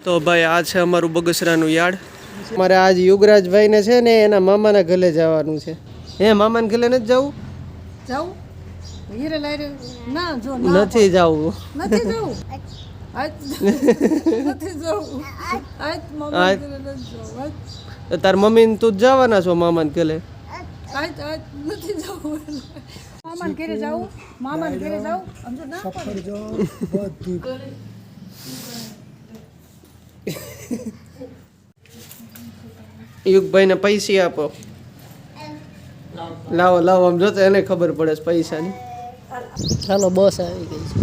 તો ભાઈ આ છે અમારું બગસરાનું યાર્ડ. મારે આજ યુગરાજભાઈ ને છે ને એના મામાના ઘરે જવાનું છે. હે મામાના ઘરે નથી જવું? જાવું હીરે લાઈરે ના જો નથી જવું. નથી જવું આજ નથી જવું આજ મામા ઘરે નથી જવું તાર મમ્મી ને તું જવાના છો મામાના ઘરે? આજ નથી જવું મામાના ઘરે જાવું મામાના ઘરે જાવું સમજો ના પડે જો બધું યુગભાઈ ને પૈસા આપો. લાવો લાવો આમ જોતો એને ખબર પડે છે પૈસાની. ચાલો બસ આવી ગઈ છે.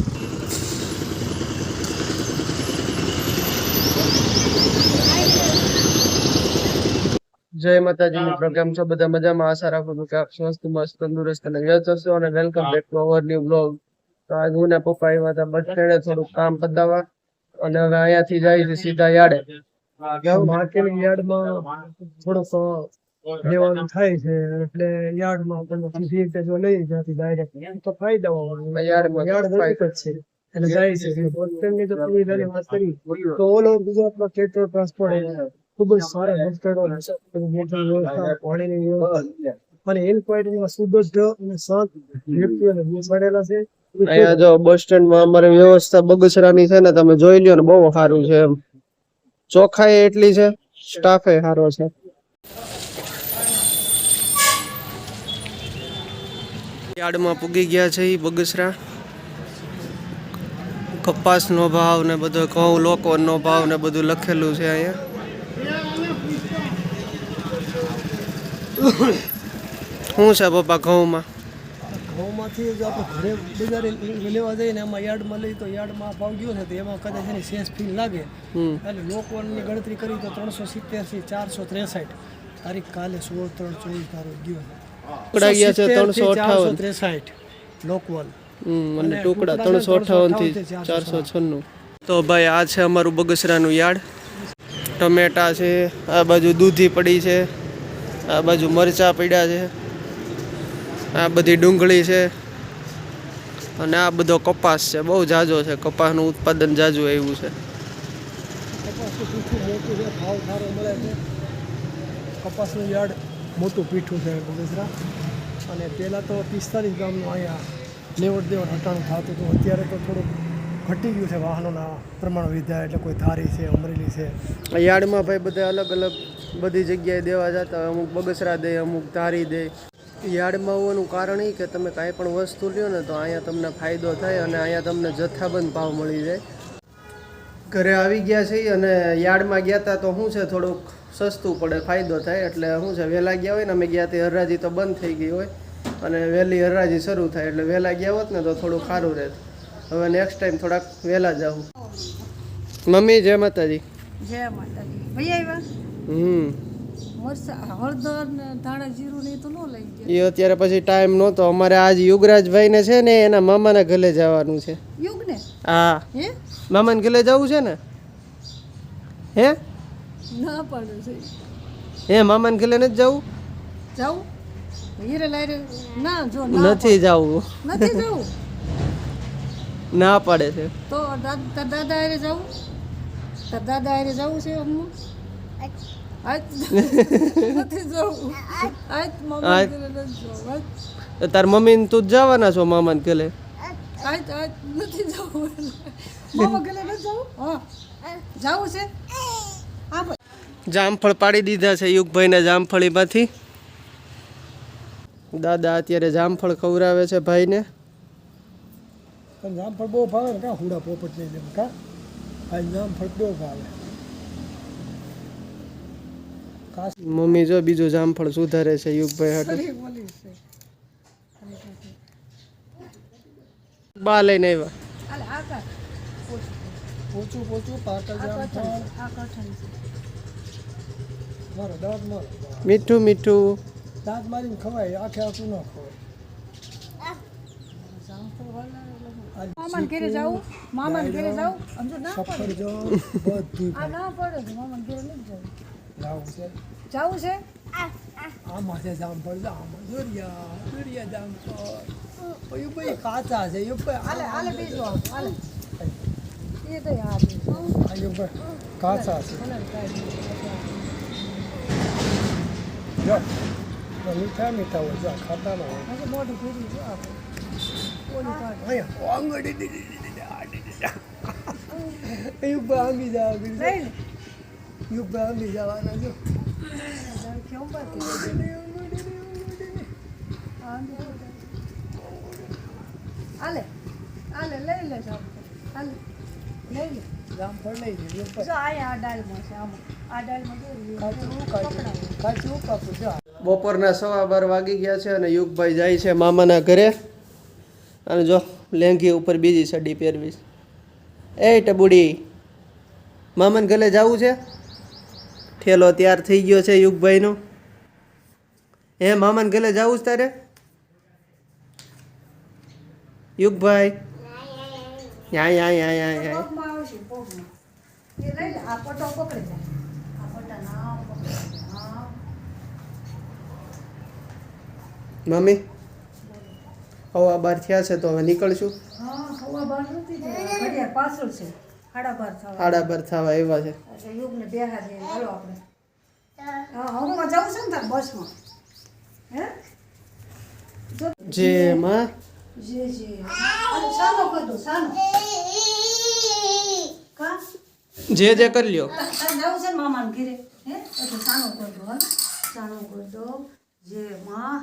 જય માતાજીનો પ્રોગ્રામ છો બધા મજામાં? આશા રાખું છું કે આપ સ્વસ્થ મસ્ત તંદુરસ્ત અને વ્યસ્ત હશો અને welcome back to our new blog. તો આજ હું ને પપ્પા આવ્યા હતા બસ સ્ટેન્ડે થોડુંક કામ પતાવવા અને હવે અહીંયાથી જાય છે સીધા યાર્ડે. માર્કેટિંગ યાર્ડમાં થોડોક લેવાનું થાય છે એટલે યાર્ડમાં સીધી રીતે જો લઈ જતી ડાયરેક્ટ તો ફાયદા યાર્ડ નજીક જ છે એટલે જાય છે. બસ સ્ટેન્ડની તો સુવિધાની વાત કરી તો ઓલ ઓવર ગુજરાતમાં કેટલો ટ્રાન્સપોર્ટ ખૂબ જ સારા બસ સ્ટેન્ડો વ્યવસ્થા પાણીની વ્યવસ્થા અને હિલ ક્વોલિટીમાં શુદ્ધ અને શાંત વ્યક્તિઓને બેસાડેલા છે. અહીંયા જો બસ સ્ટેન્ડમાં અમારે વ્યવસ્થા બગસરાની છે ને તમે જોઈ લ્યો ને બહુ સારું છે. એમ ચોખાઈ એટલી છે, સ્ટાફે સારો છે. યાર્ડમાં પૂગી ગયા છે બગસરા. કપાસનો ભાવ ને બધો ઘઉં લોકોનો ભાવ ને બધું લખેલું છે અહીંયા. શું છે પપ્પા ઘઉંમાં? ઘઉંમાંથી જો આપણે ઘરે બજારે લેવા જઈએ ને એમાં યાર્ડમાં લઈ તો યાર્ડમાં ભાવ ગયો છે તો એમાં કદાચ એની સેસ ફી લાગે એટલે લોકોની ગણતરી કરી તો 370 થી 463 તારીખ કાલે 16/3/24 તારીખ ગયો છે. ટુકડા ગયા છે 358 લોકવલ અને ટુકડા 358 થી 496. તો ભાઈ આ છે અમારું બગસરાનું યાર્ડ. ટમેટા છે, આ બાજુ દૂધી પડી છે, આ બાજુ મરચા પડ્યા છે, આ બધી ડુંગળી છે અને આ બધો કપાસ છે. બહુ જાજો છે, કપાસનું ઉત્પાદન જાજુ આવ્યું છે. કપાસનું યાર્ડ મોટું પીઠું છે બગસરા અને પહેલાં તો 45 ગામનું અહીંયા લેવડ દેવડ હટાણું થતું હતું. અત્યારે તો થોડુંક ઘટી ગયું છે વાહનોના પ્રમાણ વધ્યા એટલે કોઈ ધારી છે, અમરેલી છે. યાર્ડમાં ભાઈ બધા અલગ અલગ બધી જગ્યાએ દેવા જતા હોય. અમુક બગસરા દે, અમુક ધારી દે. યાર્ડમાં હોવાનું કારણ એ કે તમે કાંઈ પણ વસ્તુ લ્યો ને તો અહીંયા તમને ફાયદો થાય અને અહીંયા તમને જથ્થાબંધ ભાવ મળી જાય. ઘરે આવી ગયા છે અને યાર્ડમાં ગયા હતા તો શું છે થોડુંક સસ્તું પડે, ફાયદો થાય. એટલે શું છે વહેલા ગયા હોય ને અમે ગયા તે હરાજી તો બંધ થઈ ગઈ હોય અને વહેલી હરાજી શરૂ થાય એટલે વહેલા ગયા હોત ને તો થોડું સારું રહે. હવે નેક્સ્ટ ટાઈમ થોડાક વહેલા જાઉં. મમ્મી જય માતાજી. જય માતાજી. ભાઈ આવ્યા મરસા હળદર ને ધાણા જીરું ને તો ન લઈ ગયા. એ અત્યારે પછી ટાઈમ નહોતો. અમારે આજ યુગરાજભાઈ ને છે ને એના મામાના ઘરે જવાનું છે. યુગ ને? હા. હે મામાના ઘરે જવું છે ને? હે ના પડે છે. હે મામાના ઘરે નથી જવું? જાવું હીરે લાઈરે ના જો નથી જવું. નથી જવું ના પાડે છે. તો તાર દાદા હારે જાવું? તાર દાદા હારે જાવું છે અમ્મુ? આજ નથી જવું આજ મામા ઘરે નથી જવું. તાર મમ્મી ને તું જવાના છો મામાના ઘરે? આજ નથી જવું મામા ઘરે નથી જવું. હા જાવું છે. હા જામફળ પાડી દીધા છે યુગભાઈને જામફળીમાંથી. દાદા અત્યારે જામફળ ખવડાવે છે ભાઈને. જામફળ બહુ ભાવે ને કા હુડા પોપટ લઈ લે કા આ જામફળ બહુ ભાવે. મમ્મી જો બીજું જામફળ સુધારે છે યુગભાઈ હાટુ. બા લઈને આવ્યા. પોચું પાકા જામફળ મારો દાંત મારો મીઠું મીઠું દાંત મારીને ખવાય, આખે આખું ન ખવાય. મામાને ઘરે જાવું મામાને ઘરે જાવું સમજો ના પડે બધું આ ના પડે છે. મામાને ઘરે નથી જવું. જાવું છે. જાવું છે. આમાં છે જામફળ, આમાં દોરિયા જામફળ. ભાઈ કાચા છે. હાલે હાલે બીજું હાલે એ તો યાદ છે. આયુભાઈ કાચા છે મને કાંઈ જો તો મીઠા મીઠા હોય જો ખાતા ના હોય હજી મોઢું ફેરી જો આપણે ઓલી કાઢ અહીંયા આંગળી આયુભાઈ આંબી જવા લઈ લે આયુભાઈ આંબી જવાના જો કેવું બાકી આલે આલે લઈ લે સાહેબ આલે લઈ લે જામફળ લઈ જઈએ જો આયા આ ડાળમાં છે આમાં આ ડાળમાં કાચું કાપું જો બપોરના 12:15 વાગી ગયા છે અને યુગભાઈ જાય છે મામાના ઘરે. અને જો લેંઘી ઉપર બીજી સડી પહેરવી. એ ટબુડી મામાને ઘરે જવું છે? ઠેલો તૈયાર થઈ ગયો છે યુગભાઈનો. હે મામાને ઘરે જવું છે તારે? યુગભાઈ યા યા યા યા યા પગમાં આવશે પગમાં એ લઈ લે આ પટો પકડી જાય આ પટા ના પકડી હા મમ્મી હવા બાર થયા છે તો હવે નીકળશું. હા હવા બહાર નથી જવા ઘડિયાળ પાછળ છે 12:30 થવા 12:30 થવા આવ્યા છે. એટલે યુગને બેહા દે હાલો આપણે હા હમણાં જવું છે ને તાર બસમાં હે જો જે માં જે અરે સાનો કર દો સાનો કા જે કરી લ્યો. તાર જવું છે ને મામાને ઘરે હે એટલે સાનો કર દો હા સાનો કર દો જે માં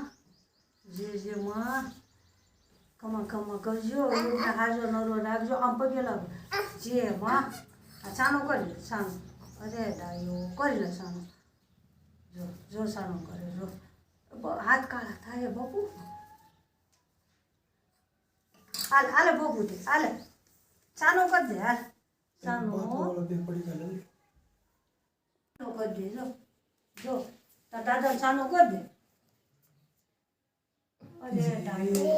કમા કમા કરજો યુગને હાજો નરો રાખજો આમ પગે લાગો જે માં આ સાનો કરી લે સાનો અરે ડાયો કરી લે સાનો જો જો સાનો કરે જો હાથ કાળા થાય બાપુ હાલ હાલે બાપુ તે હાલે સાનો કરી દે હાલ સાનો પડી ગયેલો કરી દે જો જો તાર દાદા સાનો કરી દે અરે ડાયો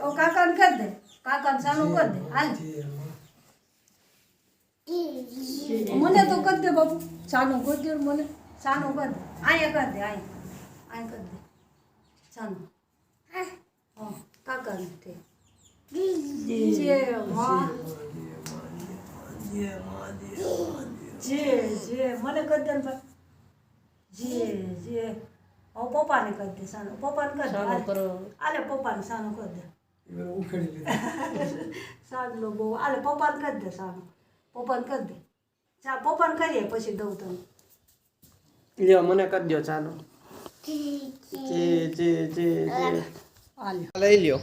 ઓ કાકાને કરી દે કાકાને સાનો કરી દે હાલ મને તો કરી દે બાપુ સાનો કરી દે મને સાનો કરી દે અહીંયા કરી દે અહીંયા કરી દે સાનો હા કાકાને તે જે માં જે મને કરી દે ને ભાઈ જે ઓ પપ્પાને કરી દે સાનો પપ્પાને કરી દે આલે પપ્પાને સાનો કરી દે ઉખેડી લીધું સાગલો બહુ આલે પપ્પાને કરી દે સાનો પપ્પાને કરી દે ચા પપ્પાને કરીએ પછી દઉં તમને લ્યો મને કરી દો ચાલો. જે આલે લઈ લ્યો.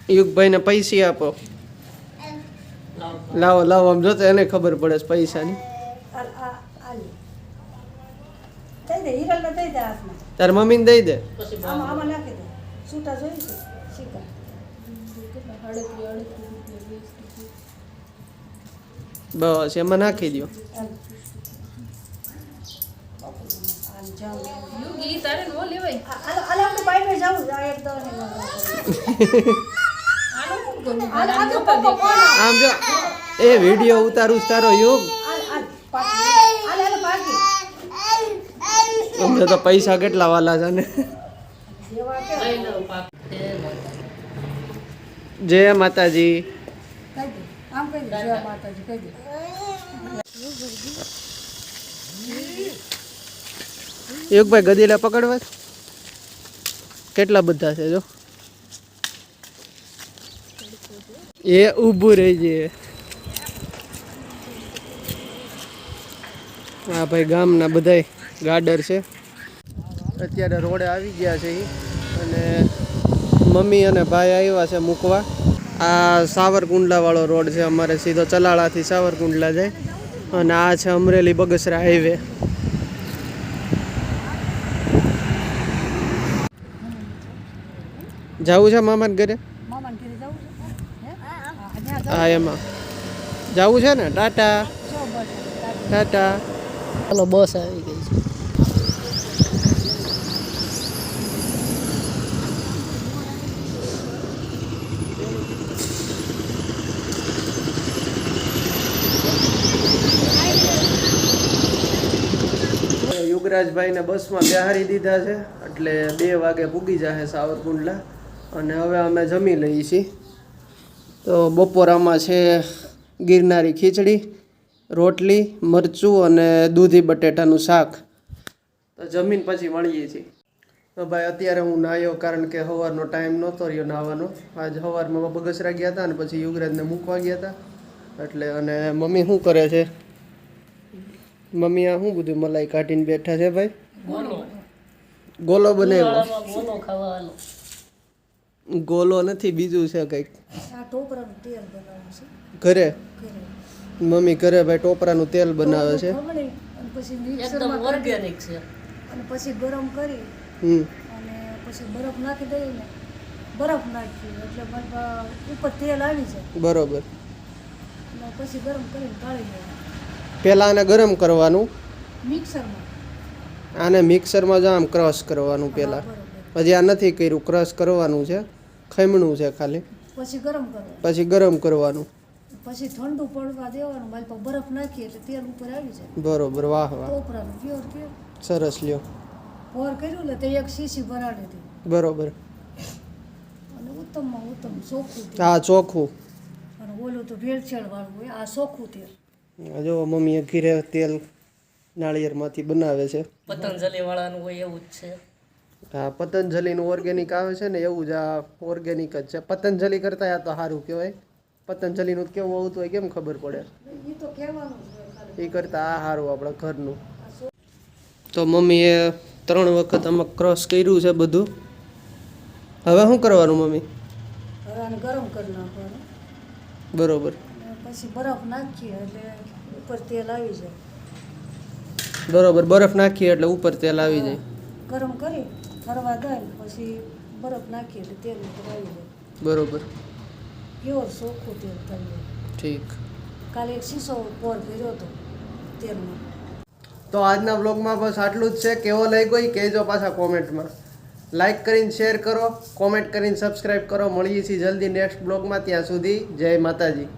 યુગભાઈને પૈસા આપો. લાવો લાવો આમ જોતો એને ખબર પડે છે પૈસાની. આલે દઈ દે હિરલને દઈ દે હાથમાં તાર મમ્મીને દઈ દે. આમાં આમાં નાખી દે છૂટા જોઈ છે શીખા બસ એમાં નાખી દો. આમ જો એ વિડીયો ઉતારું તારો યુગ અમને તો પૈસા કેટલા વાલા છે ને. જય માતાજી. આમ કહી દે જય માતાજી કહી દે યુગભાઈ ગદીલા પકડવા કેટલા બધા છે જો. એ ઊભું રહી જાય. હા ભાઈ ગામના બધાય ગાર્ડર છે. અત્યારે રોડે આવી ગયા છે અને મમ્મી અને ભાઈ આવ્યા છે મૂકવા. આ સાવરકુંડલા વાળો રોડ છે અમારે સીધો ચલાળાથી સાવરકુંડલા જાય અને આ છે અમરેલી બગસરા હાઈવે. જવું છે મામાને ઘરે? મામાને ઘરે જવું છે હે હા એમાં જવું છે ને. ટાટા ટાટા. ચાલો બસ આવી ગઈ છે. યુવરાજભાઈને બસમાં બેહારી દીધા છે એટલે 2 વાગે પૂગી જશે સાવરકુંડલા. અને હવે અમે જમી લઈએ છીએ. તો બપોરામાં છે ગિરનારી ખીચડી, રોટલી, મરચું અને દૂધી બટેટાનું શાક. તો જમીન પછી મળીએ છીએ. તો ભાઈ અત્યારે હું નાહ્યો કારણ કે સવારનો ટાઈમ નહોતો રહ્યો નાહવાનો. આજ સવારમાં બગસરા ગયા હતા અને પછી યુવરાજને મૂકવા ગયા હતા એટલે. અને મમ્મી શું કરે છે? મમ્મી આ શું બધું મલાઈ કાઢીને બેઠા છે ભાઈ? ગોલો બનાવ્યો. ગોલો નથી, બીજું છે કંઈક. આ ટોપરાનું તેલ બનાવવું છે ઘરે ઘરે. મમ્મી ઘરે ભાઈ ટોપરાનું તેલ બનાવે છે. ખમણી અને પછી મિક્સરમાં ઓર્ગેનિક છે અને પછી ગરમ કરી અને પછી બરફ નાખી દઈએ ને. બરફ નાખી એટલે ઉપર તેલ આવી જાય. બરોબર. અને પછી ગરમ કરીને કાઢી લેવાનું. પહેલાં આને ગરમ કરવાનું, મિક્સરમાં. આને મિક્સરમાં જ આમ ક્રશ કરવાનું પહેલાં. હજી આ નથી કર્યું, ક્રશ કરવાનું છે, ખમણું છે ખાલી. પછી ગરમ કરવાનું. પછી ગરમ કરવાનું. પછી ઠંડુ પડવા દેવાનું. મારી પાસે બરફ નાખીએ એટલે તેલ ઉપર આવી જાય. બરોબર. વાહ વાહ, ટોપરાનું પ્યોર તેલ. સરસ લ્યો. પોર કર્યું ને તો 1 શીશી ભરાડી હતી બરોબર. અને ઉત્તમમાં ઉત્તમ ચોખ્ખું તેલ. હા ચોખ્ખું. અને ઓલું તો ભેળસેળ વાળું હોય. આ ચોખ્ખું તેલ. આ જો મમ્મીએ ઘીરે તેલ નાળિયેરમાંથી બનાવે છે. પતંજલિ વાળાનું હોય એવું જ છે. હા, પતંજલિનું ઓર્ગેનિક આવે છે ને એવું જ આ ઓર્ગેનિક જ છે. પતંજલિ કરતાં આ તો સારું કહેવાય. પતંજલિનું કેવું આવતું હોય કેમ ખબર પડે? એ તો કહેવાનું જ હોય ખાલી. એ કરતાં આ સારું આપણા ઘરનું. તો મમ્મીએ 3 વખત આમાં ક્રોસ કર્યું છે બધું. હવે શું કરવાનું મમ્મી? હવે આને ગરમ કરી નાખવાનું. બરોબર. અને પછી બરફ નાખીએ એટલે ઉપર તેલ આવી જાય. બરોબર. બરફ નાખીએ એટલે ઉપર તેલ આવી જાય. ગરમ કરી ફરવા દઈએ પછી બરફ નાખીએ એટલે તેલ ઉપર આવી જાય. બરોબર. પ્યોર ચોખ્ખું તેલ થઈ જાય. ઠીક. કાલે 1 શીશો પોર કર્યો હતો તેલમાં. તો આજના બ્લોગમાં બસ આટલું જ છે. કેવો લાગ્યો એ કહેજો પાછા કોમેન્ટમાં. લાઈક કરીને શેર કરો, કોમેન્ટ કરીને સબસ્ક્રાઈબ કરો. મળીએ છીએ જલ્દી નેક્સ્ટ બ્લોગમાં. ત્યાં સુધી જય માતાજી.